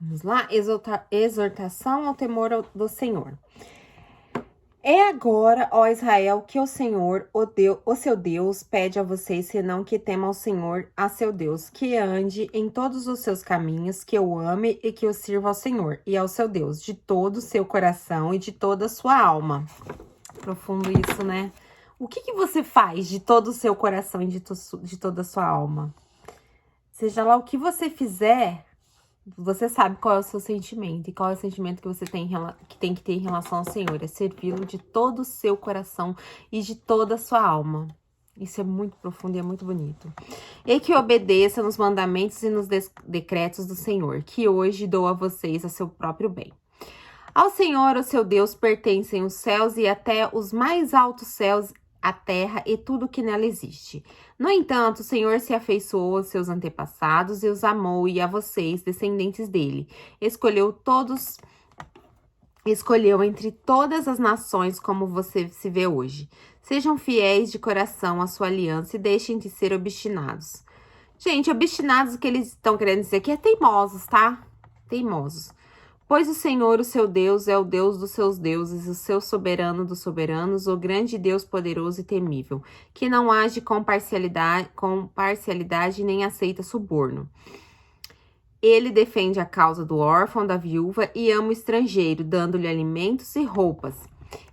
Vamos lá, exortação ao temor do Senhor. É agora, ó Israel, que o Senhor, o seu Deus, pede a vocês, senão que tema ao Senhor, a seu Deus, que ande em todos os seus caminhos, que o ame e que o sirva ao Senhor e ao seu Deus, de todo o seu coração e de toda a sua alma. Profundo isso, né? O que você faz de todo o seu coração e de toda a sua alma? Seja lá o que você fizer, você sabe qual é o seu sentimento e qual é o sentimento que você tem que ter em relação ao Senhor. É servi-lo de todo o seu coração e de toda a sua alma. Isso é muito profundo e é muito bonito. E que obedeça nos mandamentos e nos decretos do Senhor, que hoje dou a vocês a seu próprio bem. Ao Senhor, o seu Deus, pertencem os céus e até os mais altos céus, a terra e tudo que nela existe. No entanto, o Senhor se afeiçoou aos seus antepassados e os amou, e a vocês, descendentes dele. Escolheu entre todas as nações como você se vê hoje. Sejam fiéis de coração à sua aliança e deixem de ser obstinados. Gente, obstinados, o que eles estão querendo dizer aqui é teimosos, tá? Teimosos. Pois o Senhor, o seu Deus, é o Deus dos seus deuses, o seu soberano dos soberanos, o grande Deus poderoso e temível, que não age com parcialidade nem aceita suborno. Ele defende a causa do órfão, da viúva e ama o estrangeiro, dando-lhe alimentos e roupas.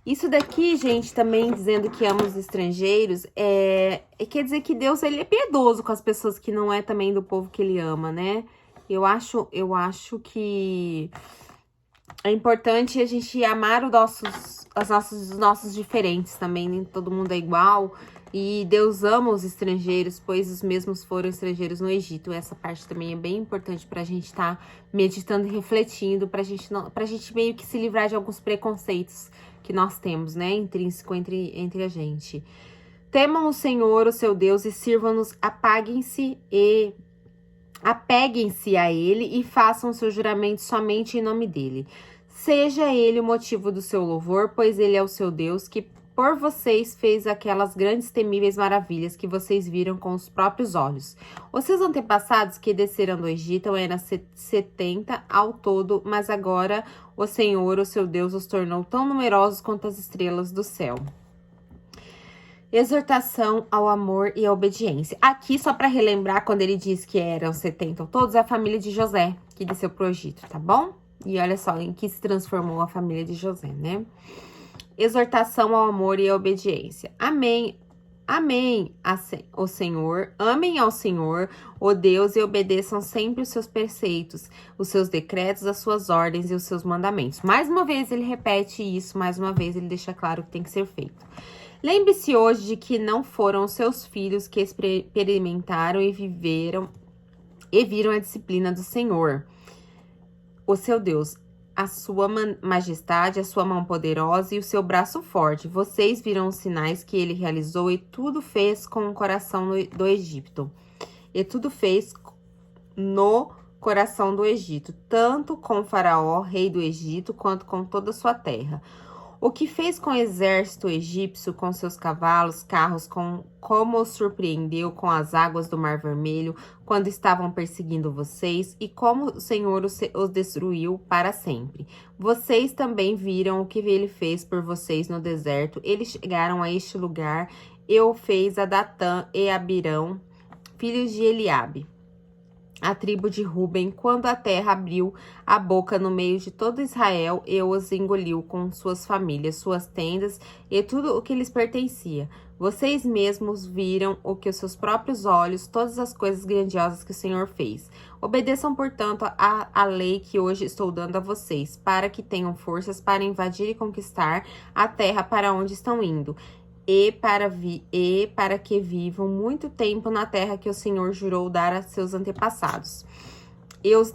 Isso daqui, gente, também dizendo que ama os estrangeiros, quer dizer que Deus ele é piedoso com as pessoas que não é também do povo que ele ama, né? Eu acho que é importante a gente amar os nossos diferentes também, nem todo mundo é igual. E Deus ama os estrangeiros, pois os mesmos foram estrangeiros no Egito. Essa parte também é bem importante pra gente estar meditando e refletindo, pra gente meio que se livrar de alguns preconceitos que nós temos, né, intrínseco entre a gente. Temam o Senhor, o seu Deus, e sirvam-nos, apeguem-se a ele e façam seu juramento somente em nome dele. Seja ele o motivo do seu louvor, pois ele é o seu Deus, que por vocês fez aquelas grandes temíveis maravilhas que vocês viram com os próprios olhos. Os seus antepassados que desceram do Egito eram 70 ao todo, mas agora o Senhor, o seu Deus, os tornou tão numerosos quanto as estrelas do céu. Exortação ao amor e à obediência. Aqui, só para relembrar, quando ele diz que eram 70 ao todos, é a família de José que desceu pro Egito, tá bom? E olha só em que se transformou a família de José, né? Exortação ao amor e à obediência. Amém. Amém o Senhor, amem ao Senhor, o Deus, e obedeçam sempre os seus preceitos, os seus decretos, as suas ordens e os seus mandamentos. Mais uma vez ele repete isso, mais uma vez ele deixa claro que tem que ser feito. Lembre-se hoje de que não foram os seus filhos que experimentaram e viram a disciplina do Senhor, o seu Deus, a sua majestade, a sua mão poderosa e o seu braço forte. Vocês viram os sinais que ele realizou e tudo fez com o coração do Egito. E tudo fez no coração do Egito, tanto com Faraó, rei do Egito, quanto com toda a sua terra. O que fez com o exército egípcio, com seus cavalos, carros, como os surpreendeu com as águas do Mar Vermelho, quando estavam perseguindo vocês, e como o Senhor os destruiu para sempre. Vocês também viram o que ele fez por vocês no deserto. Eles chegaram a este lugar, e o fez a Datã e Abirão, filhos de Eliabe, a tribo de Ruben, quando a terra abriu a boca no meio de todo Israel e os engoliu com suas famílias, suas tendas e tudo o que lhes pertencia. Vocês mesmos viram o que os seus próprios olhos, todas as coisas grandiosas que o Senhor fez. Obedeçam, portanto, a lei que hoje estou dando a vocês, para que tenham forças para invadir e conquistar a terra para onde estão indo. E para que vivam muito tempo na terra que o Senhor jurou dar a seus antepassados, e os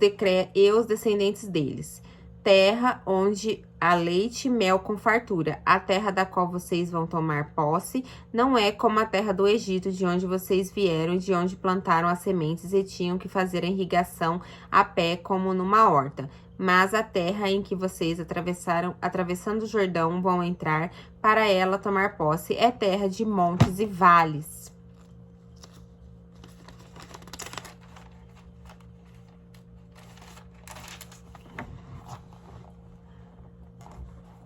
descendentes deles, terra onde há leite e mel com fartura. A terra da qual vocês vão tomar posse não é como a terra do Egito, de onde vocês vieram, de onde plantaram as sementes e tinham que fazer a irrigação a pé como numa horta. Mas a terra em que vocês atravessando o Jordão, vão entrar para ela tomar posse, é terra de montes e vales.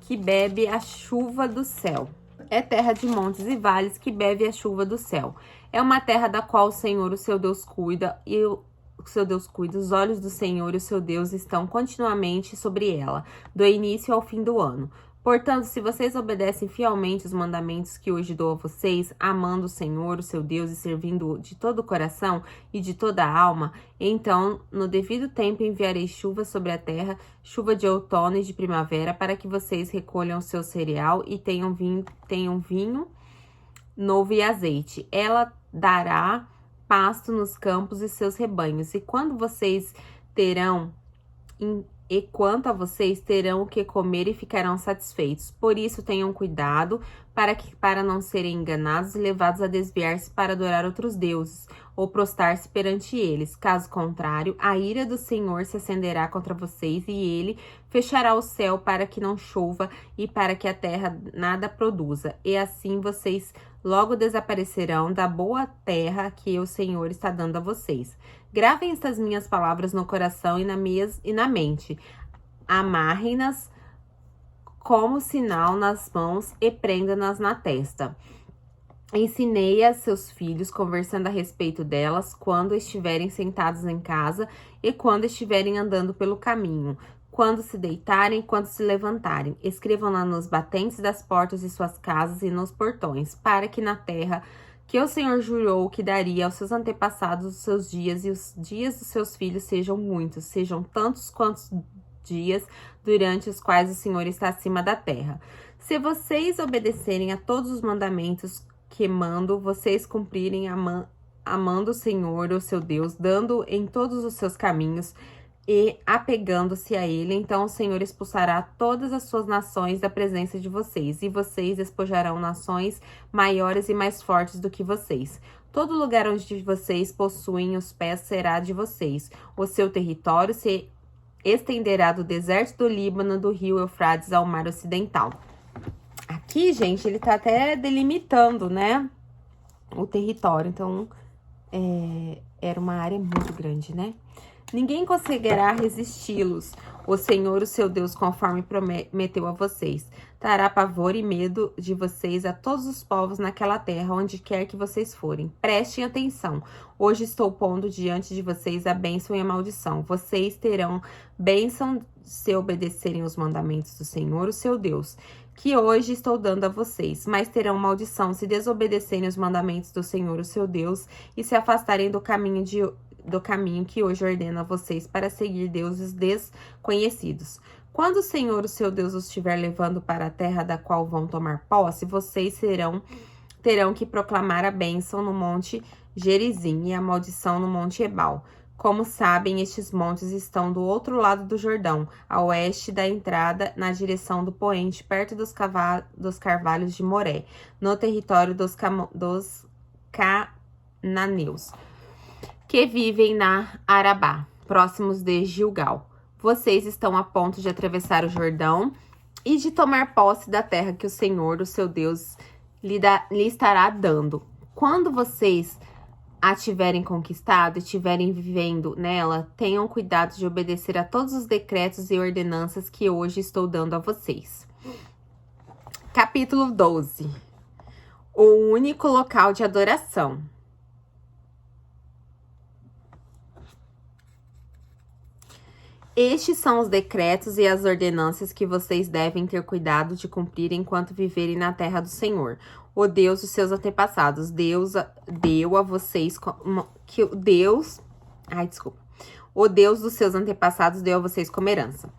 que bebe a chuva do céu. É terra de montes e vales que bebe a chuva do céu. É uma terra da qual o Senhor, o seu Deus, cuida, e o seu Deus cuida. Os olhos do Senhor, o seu Deus, estão continuamente sobre ela, do início ao fim do ano. Portanto, se vocês obedecem fielmente os mandamentos que hoje dou a vocês, amando o Senhor, o seu Deus, e servindo-o de todo o coração e de toda a alma, então, no devido tempo, enviarei chuva sobre a terra, chuva de outono e de primavera, para que vocês recolham o seu cereal e tenham vinho novo e azeite. Ela dará pasto nos campos e seus rebanhos, e quanto a vocês terão o que comer e ficarão satisfeitos. Por isso, tenham cuidado para não serem enganados e levados a desviar-se para adorar outros deuses ou prostrar-se perante eles. Caso contrário, a ira do Senhor se acenderá contra vocês e ele fechará o céu para que não chova e para que a terra nada produza. E assim vocês logo desaparecerão da boa terra que o Senhor está dando a vocês. Gravem estas minhas palavras no coração e na mente. Amarrem-nas como sinal nas mãos e prenda-nas na testa. Ensinei a seus filhos, conversando a respeito delas, quando estiverem sentados em casa e quando estiverem andando pelo caminho, quando se deitarem e quando se levantarem. Escrevam-na nos batentes das portas de suas casas e nos portões, para que na terra que o Senhor jurou que daria aos seus antepassados os seus dias e os dias dos seus filhos sejam muitos, sejam tantos quantos dias durante os quais o Senhor está acima da terra. Se vocês obedecerem a todos os mandamentos que mando, vocês cumprirem amando o Senhor, o seu Deus, dando em todos os seus caminhos e apegando-se a ele, então o Senhor expulsará todas as suas nações da presença de vocês, e vocês despojarão nações maiores e mais fortes do que vocês. Todo lugar onde vocês possuem os pés será de vocês. O seu território se estenderá do deserto do Líbano, do rio Eufrates ao mar ocidental. Aqui, gente, ele tá até delimitando, né, o território. Então, era uma área muito grande, né? Ninguém conseguirá resisti-los. O Senhor, o seu Deus, conforme prometeu a vocês, trará pavor e medo de vocês a todos os povos naquela terra, onde quer que vocês forem. Prestem atenção. Hoje estou pondo diante de vocês a bênção e a maldição. Vocês terão bênção se obedecerem os mandamentos do Senhor, o seu Deus, que hoje estou dando a vocês, mas terão maldição se desobedecerem os mandamentos do Senhor, o seu Deus, e se afastarem do caminho que hoje ordeno a vocês para seguir deuses desconhecidos. Quando o Senhor, o seu Deus, os estiver levando para a terra da qual vão tomar posse, vocês terão que proclamar a bênção no monte Gerizim e a maldição no monte Ebal. Como sabem, estes montes estão do outro lado do Jordão, a oeste da entrada, na direção do poente, perto dos carvalhos de Moré, no território dos cananeus, que vivem na Arabá, próximos de Gilgal. Vocês estão a ponto de atravessar o Jordão e de tomar posse da terra que o Senhor, o seu Deus, lhe estará dando. Quando vocês a tiverem conquistado e estiverem vivendo nela, tenham cuidado de obedecer a todos os decretos e ordenanças que hoje estou dando a vocês. Capítulo 12. O único local de adoração. Estes são os decretos e as ordenanças que vocês devem ter cuidado de cumprir enquanto viverem na terra do Senhor, o Deus dos seus antepassados. Deus deu a vocês o Deus dos seus antepassados deu a vocês como herança.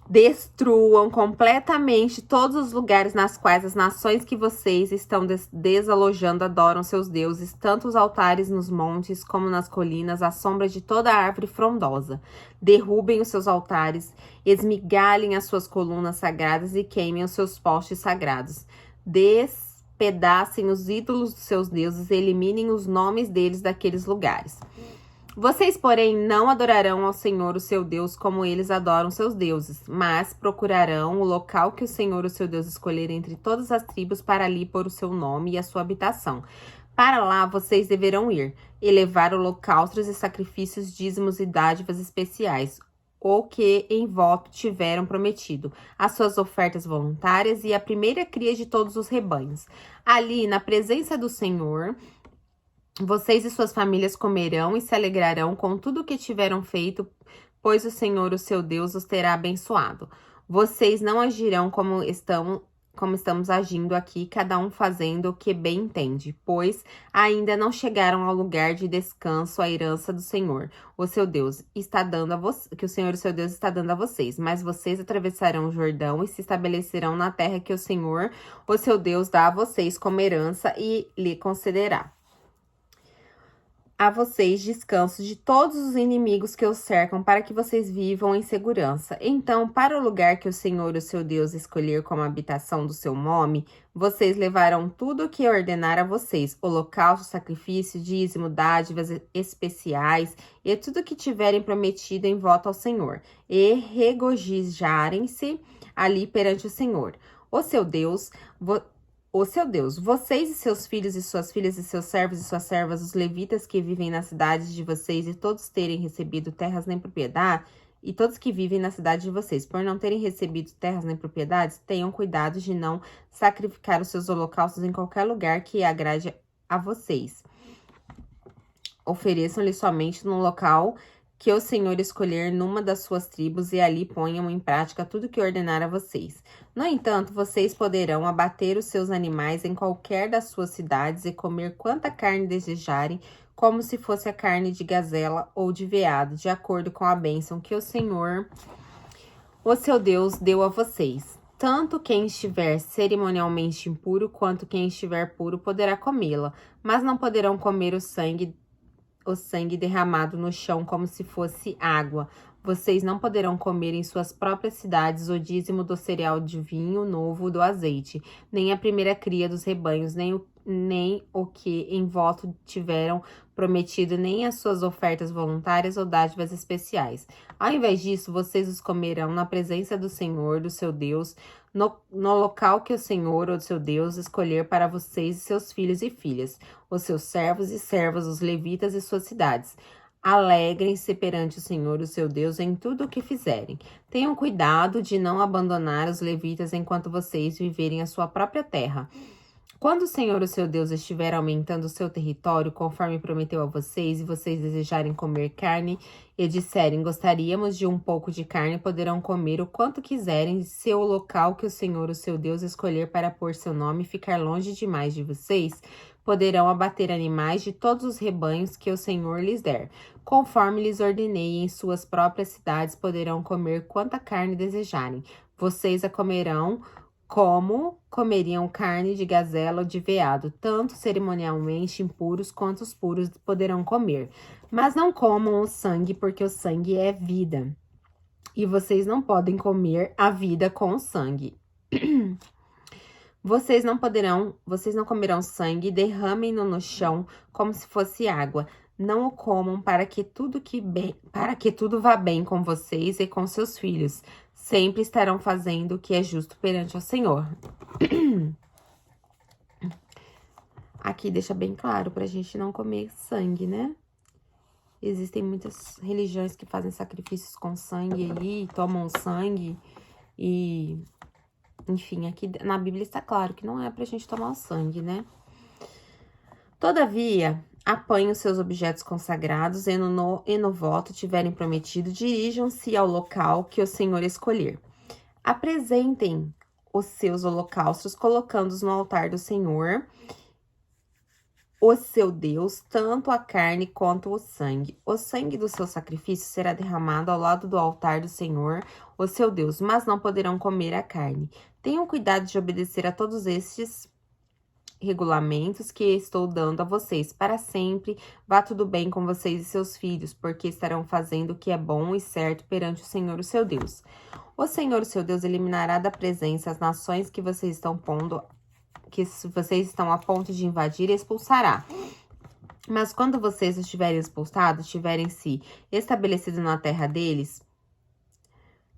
Destruam completamente todos os lugares nas quais as nações que vocês estão desalojando adoram seus deuses, tanto os altares nos montes como nas colinas, à sombra de toda árvore frondosa. Derrubem os seus altares, esmigalhem as suas colunas sagradas e queimem os seus postes sagrados. Despedacem os ídolos dos seus deuses e eliminem os nomes deles daqueles lugares. Vocês, porém, não adorarão ao Senhor, o seu Deus, como eles adoram seus deuses, mas procurarão o local que o Senhor, o seu Deus, escolher entre todas as tribos para ali pôr o seu nome e a sua habitação. Para lá vocês deverão ir, e levar holocaustos e sacrifícios, dízimos e dádivas especiais. o que em voto tiveram prometido, as suas ofertas voluntárias e a primeira cria de todos os rebanhos. Ali, na presença do Senhor, vocês e suas famílias comerão e se alegrarão com tudo o que tiveram feito, pois o Senhor, o seu Deus, os terá abençoado. Vocês não agirão como estamos agindo aqui, cada um fazendo o que bem entende, pois ainda não chegaram ao lugar de descanso, a herança do Senhor, o seu Deus, está dando a que o Senhor, o seu Deus, está dando a vocês. Mas vocês atravessarão o Jordão e se estabelecerão na terra que o Senhor, o seu Deus, dá a vocês como herança e lhe concederá a vocês descanso de todos os inimigos que os cercam, para que vocês vivam em segurança. Então, para o lugar que o Senhor, o seu Deus, escolher como habitação do seu nome, vocês levarão tudo o que ordenar a vocês: holocausto, sacrifício, dízimo, dádivas especiais e tudo o que tiverem prometido em voto ao Senhor, e regozijarem-se ali perante o Senhor, o seu Deus. Vocês e seus filhos e suas filhas e seus servos e suas servas, os levitas que vivem nas cidades de vocês e todos terem recebido terras nem propriedade, e todos que vivem na cidade de vocês, por não terem recebido terras nem propriedades, tenham cuidado de não sacrificar os seus holocaustos em qualquer lugar que agrade a vocês. Ofereçam-lhe somente no local que o Senhor escolher numa das suas tribos, e ali ponham em prática tudo que ordenar a vocês. No entanto, vocês poderão abater os seus animais em qualquer das suas cidades e comer quanta carne desejarem, como se fosse a carne de gazela ou de veado, de acordo com a bênção que o Senhor, o seu Deus, deu a vocês. Tanto quem estiver cerimonialmente impuro quanto quem estiver puro poderá comê-la, mas não poderão comer o sangue derramado no chão como se fosse água. Vocês não poderão comer em suas próprias cidades o dízimo do cereal de vinho novo do azeite, nem a primeira cria dos rebanhos, nem o que em voto tiveram prometido, nem as suas ofertas voluntárias ou dádivas especiais. Ao invés disso, vocês os comerão na presença do Senhor, do seu Deus, no local que o Senhor, o seu Deus, escolher para vocês e seus filhos e filhas, os seus servos e servas, os levitas e suas cidades. Alegrem-se perante o Senhor, o seu Deus, em tudo o que fizerem. Tenham cuidado de não abandonar os levitas enquanto vocês viverem a sua própria terra. Quando o Senhor, o seu Deus, estiver aumentando o seu território, conforme prometeu a vocês, e vocês desejarem comer carne e disserem: gostaríamos de um pouco de carne, poderão comer o quanto quiserem, se o local que o Senhor, o seu Deus, escolher para pôr seu nome ficar longe demais de vocês, poderão abater animais de todos os rebanhos que o Senhor lhes der. Conforme lhes ordenei, em suas próprias cidades poderão comer quanta carne desejarem. Vocês a comerão como comeriam carne de gazela ou de veado, tanto cerimonialmente impuros quanto os puros poderão comer. Mas não comam o sangue, porque o sangue é vida, e vocês não podem comer a vida com o sangue. Vocês não comerão sangue, derramem-no no chão como se fosse água. Não o comam para que tudo vá bem com vocês e com seus filhos. Sempre estarão fazendo o que é justo perante o Senhor. Aqui deixa bem claro pra gente não comer sangue, né? Existem muitas religiões que fazem sacrifícios com sangue aí, tomam sangue e... Enfim, aqui na Bíblia está claro que não é pra gente tomar o sangue, né? Todavia, apanhem os seus objetos consagrados e no voto tiverem prometido, dirijam-se ao local que o Senhor escolher. Apresentem os seus holocaustos, colocando-os no altar do Senhor, o seu Deus, tanto a carne quanto o sangue. O sangue do seu sacrifício será derramado ao lado do altar do Senhor, o seu Deus, mas não poderão comer a carne. Tenham cuidado de obedecer a todos estes regulamentos que estou dando a vocês. Para sempre vá tudo bem com vocês e seus filhos, porque estarão fazendo o que é bom e certo perante o Senhor, o seu Deus. O Senhor, o seu Deus, eliminará da presença as nações que vocês estão a ponto de invadir e expulsará. Mas quando vocês estiverem expulsados, tiverem se estabelecido na terra deles,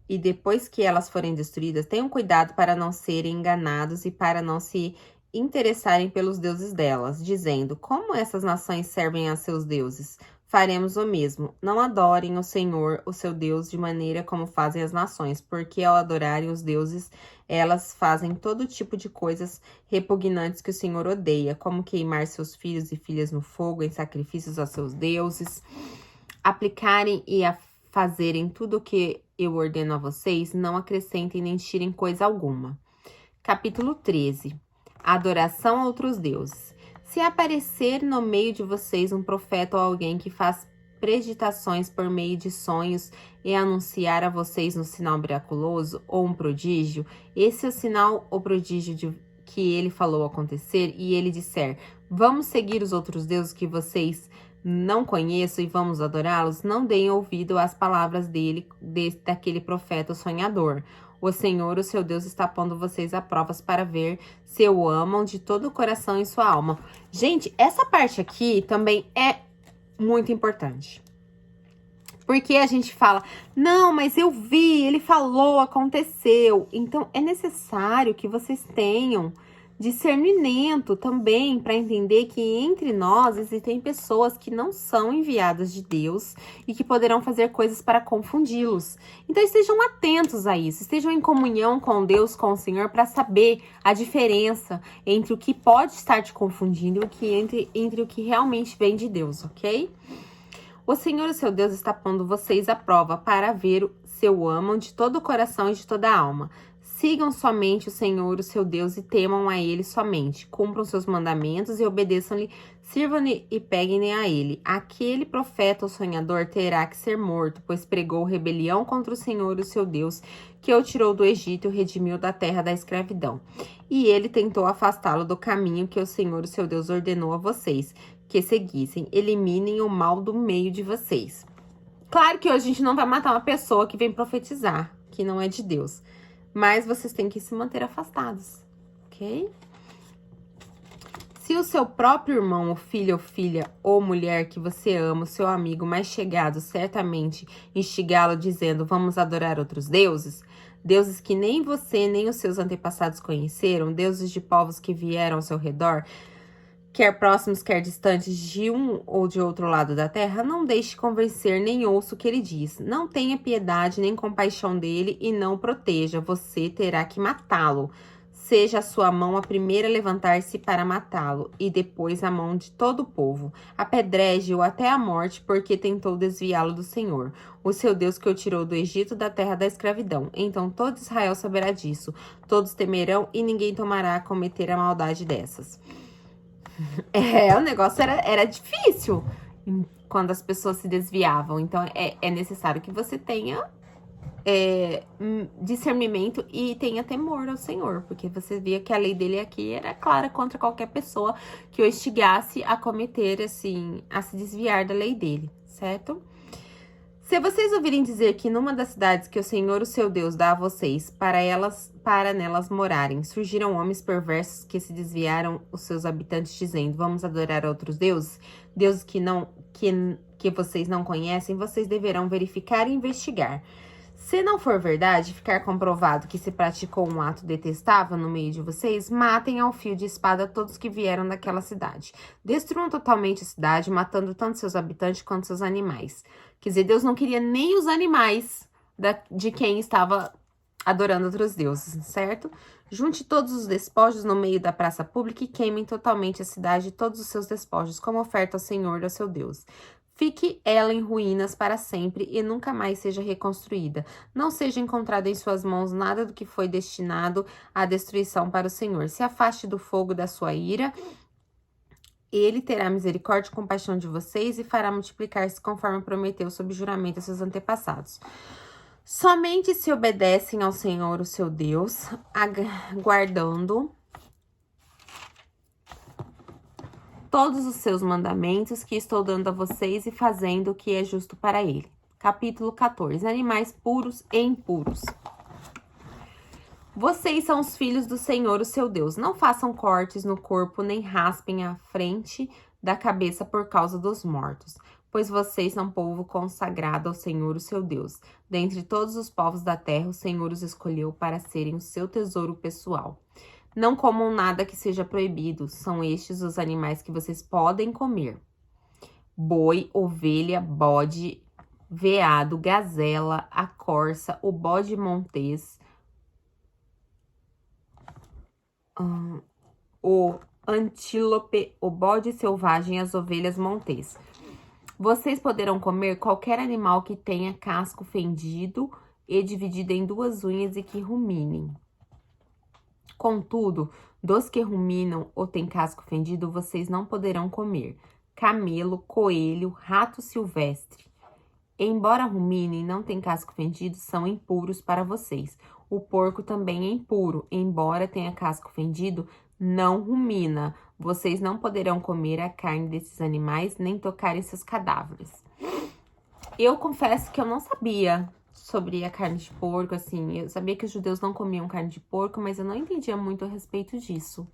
e depois que elas forem destruídas, tenham cuidado para não serem enganados e para não se interessarem pelos deuses delas, dizendo: como essas nações servem a seus deuses? faremos o mesmo. Não adorem o Senhor, o seu Deus, de maneira como fazem as nações, porque ao adorarem os deuses, elas fazem todo tipo de coisas repugnantes que o Senhor odeia, como queimar seus filhos e filhas no fogo em sacrifícios aos seus deuses, aplicarem e fazerem tudo o que eu ordeno a vocês, não acrescentem nem tirem coisa alguma. Capítulo 13. Adoração a outros deuses. Se aparecer no meio de vocês um profeta ou alguém que faz preditações por meio de sonhos e anunciar a vocês um sinal miraculoso ou um prodígio, esse é o sinal ou prodígio que ele falou acontecer, e ele disser, vamos seguir os outros deuses que vocês não conheço e vamos adorá-los, não deem ouvido às palavras daquele profeta sonhador. O Senhor, o seu Deus, está pondo vocês a provas para ver se o amam de todo o coração e sua alma. Gente, essa parte aqui também é muito importante. Porque a gente fala, não, mas eu vi, ele falou, aconteceu. Então, é necessário que vocês tenham discernimento também para entender que entre nós existem pessoas que não são enviadas de Deus e que poderão fazer coisas para confundi-los. Então estejam atentos a isso, estejam em comunhão com Deus, com o Senhor, para saber a diferença entre o que pode estar te confundindo e o que entre o que realmente vem de Deus, ok? O Senhor, o seu Deus, está pondo vocês à prova para ver se o amam de todo o coração e de toda a alma. Sigam somente o Senhor, o seu Deus, e temam a Ele somente. Cumpram seus mandamentos e obedeçam-lhe, sirvam-lhe e peguem a Ele. Aquele profeta ou sonhador terá que ser morto, pois pregou rebelião contra o Senhor, o seu Deus, que o tirou do Egito e o redimiu da terra da escravidão. E ele tentou afastá-lo do caminho que o Senhor, o seu Deus, ordenou a vocês que seguissem. Eliminem o mal do meio de vocês. Claro que hoje a gente não vai matar uma pessoa que vem profetizar, que não é de Deus. Mas vocês têm que se manter afastados, ok? Se o seu próprio irmão, ou filho ou filha, ou mulher que você ama, o seu amigo mais chegado, certamente instigá-lo dizendo, vamos adorar outros deuses, deuses que nem você nem os seus antepassados conheceram, deuses de povos que vieram ao seu redor, quer próximos, quer distantes, de um ou de outro lado da terra, não deixe convencer, nem ouça o que ele diz. Não tenha piedade nem compaixão dele e não o proteja. Você terá que matá-lo. Seja a sua mão a primeira a levantar-se para matá-lo, e depois a mão de todo o povo. Apedreje-o até a morte, porque tentou desviá-lo do Senhor, o seu Deus que o tirou do Egito, da terra da escravidão. Então todo Israel saberá disso. Todos temerão e ninguém tomará a cometer a maldade dessas. O negócio era difícil quando as pessoas se desviavam. Então, é necessário que você tenha discernimento e tenha temor ao Senhor. Porque você via que a lei dele aqui era clara contra qualquer pessoa que o instigasse a cometer, assim, a se desviar da lei dele, certo? Se vocês ouvirem dizer que numa das cidades que o Senhor, o seu Deus, dá a vocês, para nelas morarem, surgiram homens perversos que se desviaram os seus habitantes, dizendo, vamos adorar outros deuses, deuses que vocês não conhecem, vocês deverão verificar e investigar. Se não for verdade, ficar comprovado que se praticou um ato detestável no meio de vocês, matem ao fio de espada todos que vieram daquela cidade. Destruam totalmente a cidade, matando tanto seus habitantes quanto seus animais. Quer dizer, Deus não queria nem os animais de quem estava adorando outros deuses, certo? Junte todos os despojos no meio da praça pública e queimem totalmente a cidade e todos os seus despojos, como oferta ao Senhor, ao seu Deus. Fique ela em ruínas para sempre e nunca mais seja reconstruída. Não seja encontrado em suas mãos nada do que foi destinado à destruição para o Senhor. Se afaste do fogo da sua ira. Ele terá misericórdia e compaixão de vocês e fará multiplicar-se conforme prometeu sob juramento a seus antepassados. Somente se obedecem ao Senhor, o seu Deus, guardando todos os seus mandamentos que estou dando a vocês e fazendo o que é justo para ele. Capítulo 14. Animais puros e impuros. Vocês são os filhos do Senhor, o seu Deus. Não façam cortes no corpo, nem raspem a frente da cabeça por causa dos mortos, pois vocês são povo consagrado ao Senhor, o seu Deus. Dentre todos os povos da terra, o Senhor os escolheu para serem o seu tesouro pessoal. Não comam nada que seja proibido, são estes os animais que vocês podem comer. boi, ovelha, bode, veado, gazela, a corça, o bode montês, o antílope, o bode selvagem e as ovelhas montês. Vocês poderão comer qualquer animal que tenha casco fendido e dividido em 2 unhas e que ruminem. Contudo, dos que ruminam ou têm casco fendido, vocês não poderão comer: camelo, coelho, rato silvestre. Embora ruminem e não tenham casco fendido, são impuros para vocês. O porco também é impuro, embora tenha casco fendido, não rumina. Vocês não poderão comer a carne desses animais, nem tocar em seus cadáveres. Eu confesso que eu não sabia sobre a carne de porco, assim. Eu sabia que os judeus não comiam carne de porco, mas eu não entendia muito a respeito disso.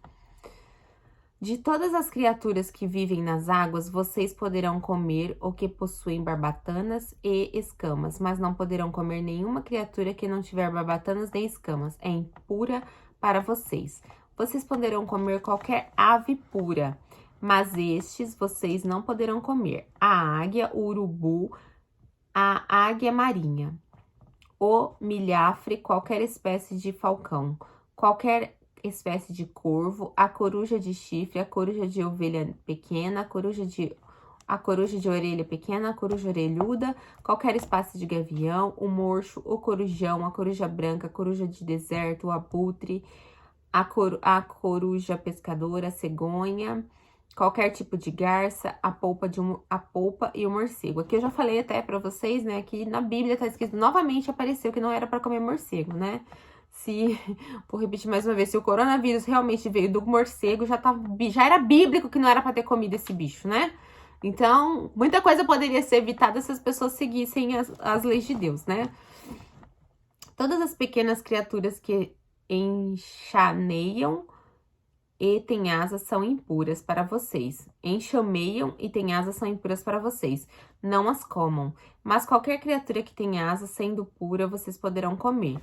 De todas as criaturas que vivem nas águas, vocês poderão comer o que possuem barbatanas e escamas, mas não poderão comer nenhuma criatura que não tiver barbatanas nem escamas. É impura para vocês. Vocês poderão comer qualquer ave pura, mas estes vocês não poderão comer: a águia, o urubu, a águia marinha, o milhafre, qualquer espécie de falcão, qualquer espécie de corvo, a coruja de chifre, a coruja de ovelha pequena, a coruja de orelha pequena, a coruja orelhuda, qualquer espécie de gavião, o morcho, o corujão, a coruja branca, a coruja de deserto, o abutre, a coruja pescadora, a cegonha, qualquer tipo de garça, a polpa e o morcego. Aqui eu já falei até pra vocês, né, que na Bíblia tá escrito, novamente apareceu que não era pra comer morcego, né? Vou repetir mais uma vez, se o coronavírus realmente veio do morcego, já era bíblico que não era pra ter comido esse bicho, né? Então, muita coisa poderia ser evitada se as pessoas seguissem as leis de Deus, né? Todas as pequenas criaturas que enxaneiam e têm asas são impuras para vocês. Enxameiam e têm asas são impuras para vocês. Não as comam. Mas qualquer criatura que tem asas, sendo pura, vocês poderão comer.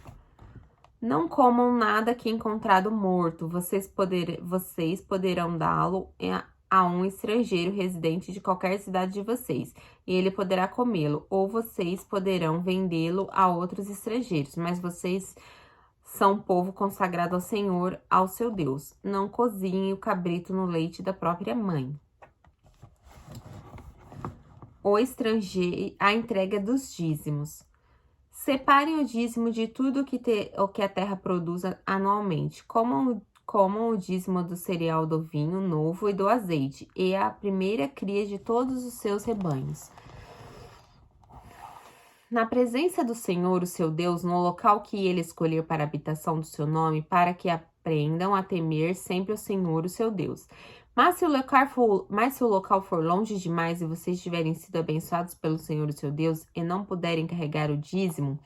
Não comam nada que encontrado morto. Vocês poderão dá-lo a um estrangeiro residente de qualquer cidade de vocês, e ele poderá comê-lo. Ou vocês poderão vendê-lo a outros estrangeiros, mas vocês são povo consagrado ao Senhor, ao seu Deus. Não cozinhem o cabrito no leite da própria mãe. O estrangeiro, a entrega dos dízimos. Separem o dízimo de tudo o que a terra produz anualmente. Comam o dízimo do cereal, do vinho novo e do azeite, e a primeira cria de todos os seus rebanhos. Na presença do Senhor, o seu Deus, no local que ele escolher para a habitação do seu nome, para que aprendam a temer sempre o Senhor, o seu Deus. Mas se o local for longe demais e vocês tiverem sido abençoados pelo Senhor, o seu Deus, e não puderem carregar o dízimo,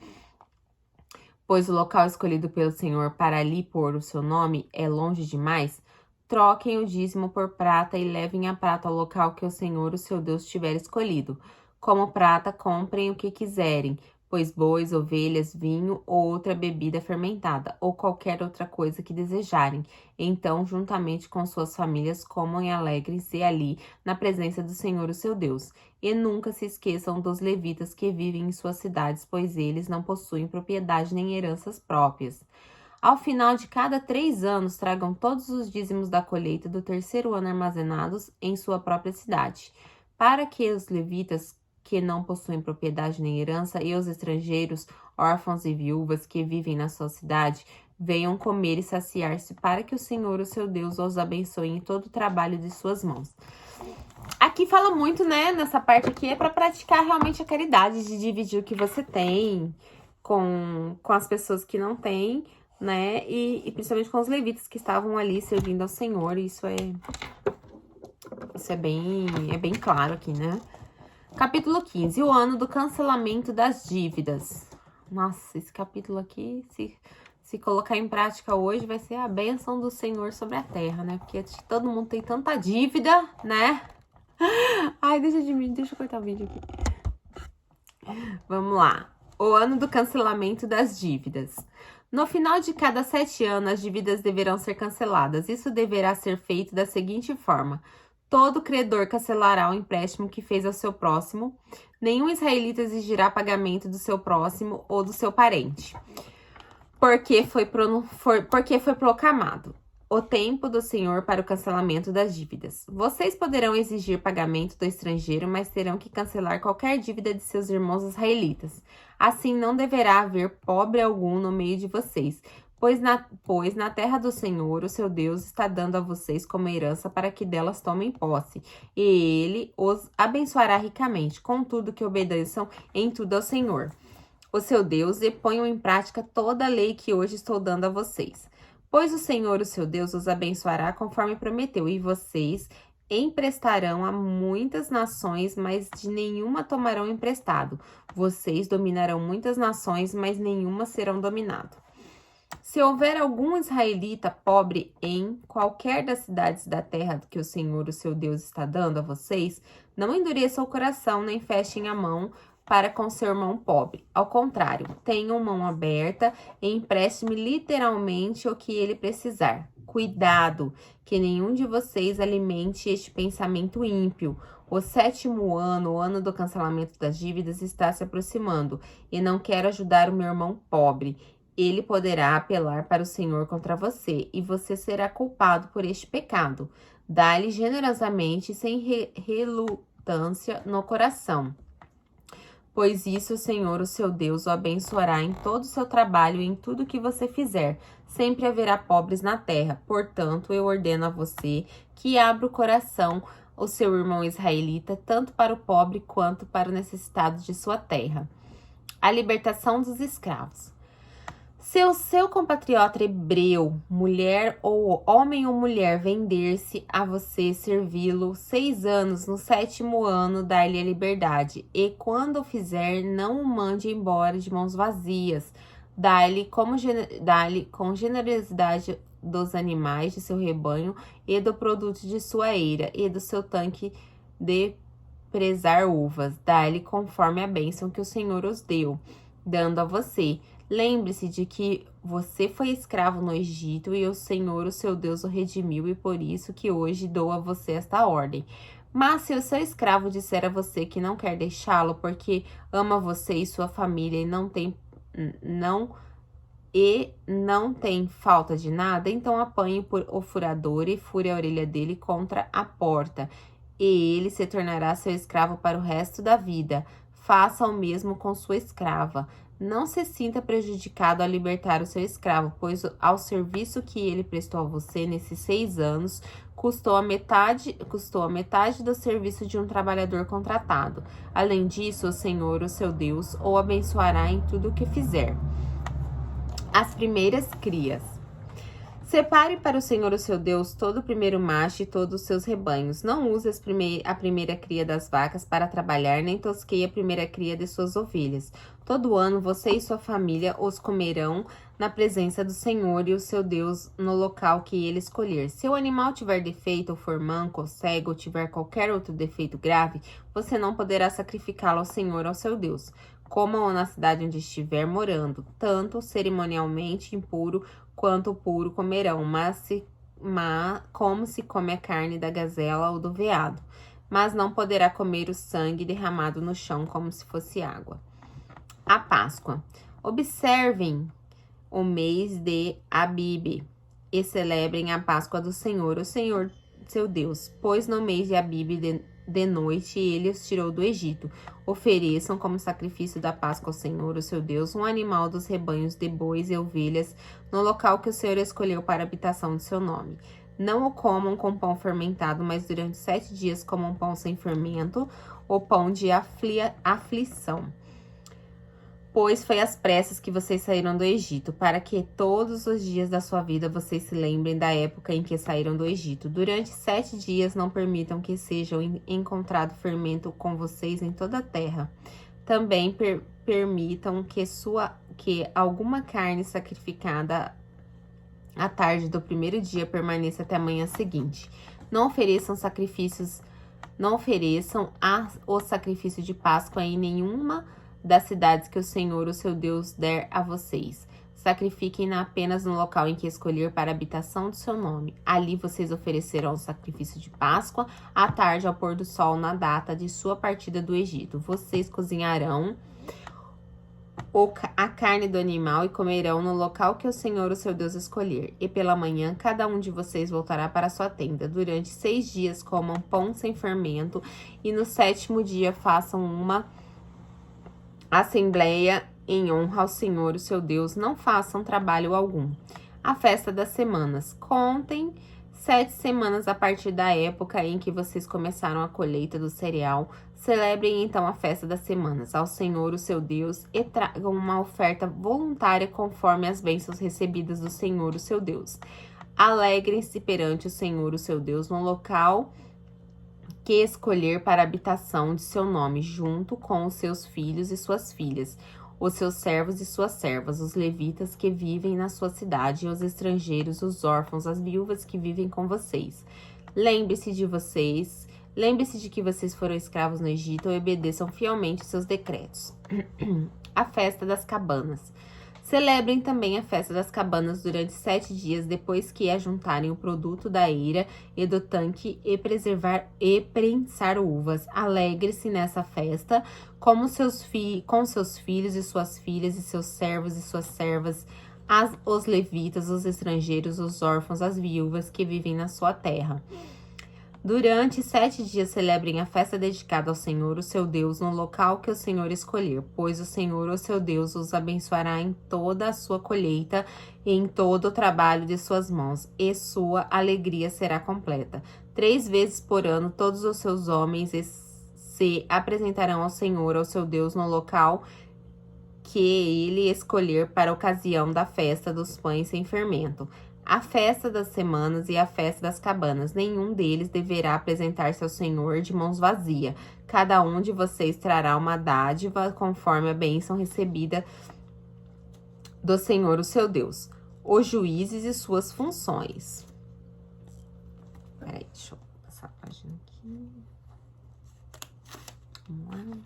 pois o local escolhido pelo Senhor para ali pôr o seu nome é longe demais, troquem o dízimo por prata e levem a prata ao local que o Senhor, o seu Deus, tiver escolhido. Como prata, comprem o que quiserem, pois bois, ovelhas, vinho ou outra bebida fermentada, ou qualquer outra coisa que desejarem. Então, juntamente com suas famílias, comam e alegrem-se ali, na presença do Senhor, o seu Deus. E nunca se esqueçam dos levitas que vivem em suas cidades, pois eles não possuem propriedade nem heranças próprias. Ao final de cada 3 anos, tragam todos os dízimos da colheita do 3º ano armazenados em sua própria cidade, para que os levitas que não possuem propriedade nem herança e os estrangeiros, órfãos e viúvas que vivem na sua cidade, venham comer e saciar-se, para que o Senhor, o seu Deus, os abençoe em todo o trabalho de suas mãos. Aqui fala muito, né, nessa parte aqui, é para praticar realmente a caridade, de dividir o que você tem com as pessoas que não têm, né, e principalmente com os levitas que estavam ali servindo ao Senhor. Isso é bem claro aqui, né? Capítulo 15, o ano do cancelamento das dívidas. Nossa, esse capítulo aqui, se colocar em prática hoje, vai ser a bênção do Senhor sobre a terra, né? Porque todo mundo tem tanta dívida, né? Ai, deixa eu cortar o vídeo aqui. Vamos lá. O ano do cancelamento das dívidas. No final de cada 7 anos, as dívidas deverão ser canceladas. Isso deverá ser feito da seguinte forma: Todo credor cancelará o empréstimo que fez ao seu próximo. Nenhum israelita exigirá pagamento do seu próximo ou do seu parente. Porque foi proclamado o tempo do Senhor para o cancelamento das dívidas. Vocês poderão exigir pagamento do estrangeiro, mas terão que cancelar qualquer dívida de seus irmãos israelitas. Assim, não deverá haver pobre algum no meio de vocês, pois na terra do Senhor, o seu Deus, está dando a vocês como herança para que delas tomem posse, e ele os abençoará ricamente, contudo que obedeçam em tudo ao Senhor, o seu Deus, e ponham em prática toda a lei que hoje estou dando a vocês. Pois o Senhor, o seu Deus, os abençoará conforme prometeu, e vocês emprestarão a muitas nações, mas de nenhuma tomarão emprestado. Vocês dominarão muitas nações, mas nenhuma serão dominado. Se houver algum israelita pobre em qualquer das cidades da terra que o Senhor, o seu Deus, está dando a vocês, não endureçam o coração, nem fechem a mão para com seu irmão pobre. Ao contrário, tenham mão aberta e empreste-me literalmente o que ele precisar. Cuidado, que nenhum de vocês alimente este pensamento ímpio. O 7º ano, o ano do cancelamento das dívidas, está se aproximando, e não quero ajudar o meu irmão pobre. Ele poderá apelar para o Senhor contra você, e você será culpado por este pecado. Dá-lhe generosamente, sem relutância no coração. Pois isso o Senhor, o seu Deus, o abençoará em todo o seu trabalho e em tudo que você fizer. Sempre haverá pobres na terra. Portanto, eu ordeno a você que abra o coração o seu irmão israelita, tanto para o pobre quanto para o necessitado de sua terra. A libertação dos escravos. Se o seu compatriota hebreu, mulher ou homem ou mulher, vender-se a você, servi-lo 6 anos, no 7º ano dar-lhe a liberdade, e quando o fizer, não o mande embora de mãos vazias, dá-lhe com generosidade dos animais de seu rebanho e do produto de sua eira e do seu tanque de presar uvas, dá-lhe conforme a bênção que o Senhor os deu, dando a você. Lembre-se de que você foi escravo no Egito e o Senhor, o seu Deus, o redimiu, e por isso que hoje dou a você esta ordem. Mas se o seu escravo disser a você que não quer deixá-lo porque ama você e sua família e não tem falta de nada, então apanhe o furador e fure a orelha dele contra a porta, e ele se tornará seu escravo para o resto da vida. Faça o mesmo com sua escrava. Não se sinta prejudicado ao libertar o seu escravo, pois ao serviço que ele prestou a você nesses 6 anos, custou a metade do serviço de um trabalhador contratado. Além disso, o Senhor, o seu Deus, o abençoará em tudo o que fizer. As primeiras crias. Separe para o Senhor, o seu Deus, todo o primeiro macho e todos os seus rebanhos. Não use a primeira cria das vacas para trabalhar, nem tosqueie a primeira cria de suas ovelhas. Todo ano você e sua família os comerão na presença do Senhor e o seu Deus no local que ele escolher. Se o animal tiver defeito, ou for manco, ou cego, ou tiver qualquer outro defeito grave, você não poderá sacrificá-lo ao Senhor, ao seu Deus. Coma-o na cidade onde estiver morando. Tanto cerimonialmente impuro quanto puro comerão, como se come a carne da gazela ou do veado. Mas não poderá comer o sangue derramado no chão como se fosse água. A Páscoa. Observem o mês de Abibe e celebrem a Páscoa do Senhor, o Senhor seu Deus, pois no mês de Abibe de noite ele os tirou do Egito. Ofereçam como sacrifício da Páscoa ao Senhor, o seu Deus, um animal dos rebanhos de bois e ovelhas no local que o Senhor escolheu para a habitação do seu nome. Não o comam com pão fermentado, mas durante 7 dias comam pão sem fermento, o pão de aflição. Pois foi às pressas que vocês saíram do Egito, para que todos os dias da sua vida vocês se lembrem da época em que saíram do Egito. Durante 7 dias não permitam que sejam encontrado fermento com vocês em toda a terra. Também permitam que alguma carne sacrificada à tarde do primeiro dia permaneça até a manhã seguinte. Não ofereçam o sacrifício de Páscoa em nenhuma das cidades que o Senhor, o seu Deus, der a vocês. Sacrifiquem-na apenas no local em que escolher para a habitação do seu nome. Ali vocês oferecerão o sacrifício de Páscoa, à tarde ao pôr do sol, na data de sua partida do Egito. Vocês cozinharão a carne do animal e comerão no local que o Senhor, o seu Deus, escolher. E pela manhã, cada um de vocês voltará para sua tenda. Durante 6 dias comam pão sem fermento, e no 7º dia façam uma assembleia em honra ao Senhor, o seu Deus. Não façam trabalho algum. A festa das semanas. Contem 7 semanas a partir da época em que vocês começaram a colheita do cereal. Celebrem então a festa das semanas ao Senhor, o seu Deus, e tragam uma oferta voluntária conforme as bênçãos recebidas do Senhor, o seu Deus. Alegrem-se perante o Senhor, o seu Deus, no local que escolher para a habitação de seu nome, junto com os seus filhos e suas filhas, os seus servos e suas servas, os levitas que vivem na sua cidade, os estrangeiros, os órfãos, as viúvas que vivem com vocês. Lembre-se de que vocês foram escravos no Egito e obedeçam fielmente seus decretos. A festa das cabanas. Celebrem também a festa das cabanas durante 7 dias, depois que ajuntarem o produto da eira e do tanque e prensar uvas. Alegre-se nessa festa com seus filhos e suas filhas, e seus servos e suas servas, os levitas, os estrangeiros, os órfãos, as viúvas que vivem na sua terra. Durante 7 dias celebrem a festa dedicada ao Senhor, o seu Deus, no local que o Senhor escolher, pois o Senhor, o seu Deus, os abençoará em toda a sua colheita e em todo o trabalho de suas mãos, e sua alegria será completa. 3 vezes por ano, todos os seus homens se apresentarão ao Senhor, ao seu Deus, no local que ele escolher para a ocasião da festa dos pães sem fermento. A festa das semanas e a festa das cabanas, nenhum deles deverá apresentar-se ao Senhor de mãos vazias. Cada um de vocês trará uma dádiva conforme a bênção recebida do Senhor, o seu Deus. Os juízes e suas funções. Peraí, deixa eu passar a página aqui. Vamos lá.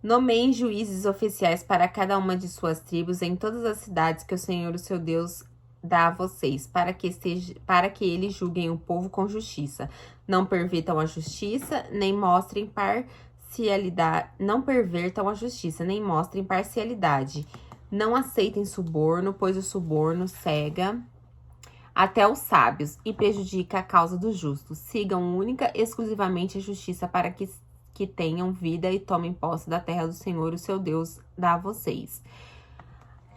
Nomeiem juízes oficiais para cada uma de suas tribos em todas as cidades que o Senhor, o seu Deus, dá a vocês, para que eles julguem o povo com justiça. Não pervertam a justiça, nem mostrem parcialidade. Não pervertam a justiça, nem mostrem parcialidade. Não aceitem suborno, pois o suborno cega até os sábios e prejudica a causa dos justos. Sigam única e exclusivamente a justiça para que tenham vida e tomem posse da terra do Senhor, o seu Deus, dá a vocês.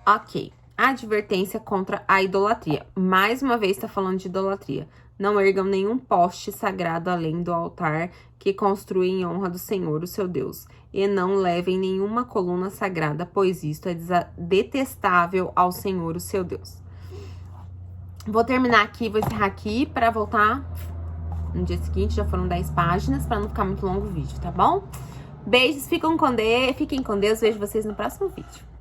Ok. Advertência contra a idolatria. Mais uma vez está falando de idolatria. Não ergam nenhum poste sagrado além do altar que construem em honra do Senhor, o seu Deus. E não levem nenhuma coluna sagrada, pois isto é detestável ao Senhor, o seu Deus. Vou terminar aqui, vou encerrar aqui para voltar no dia seguinte. Já foram 10 páginas, para não ficar muito longo o vídeo, tá bom? Beijos, fiquem com Deus. Vejo vocês no próximo vídeo.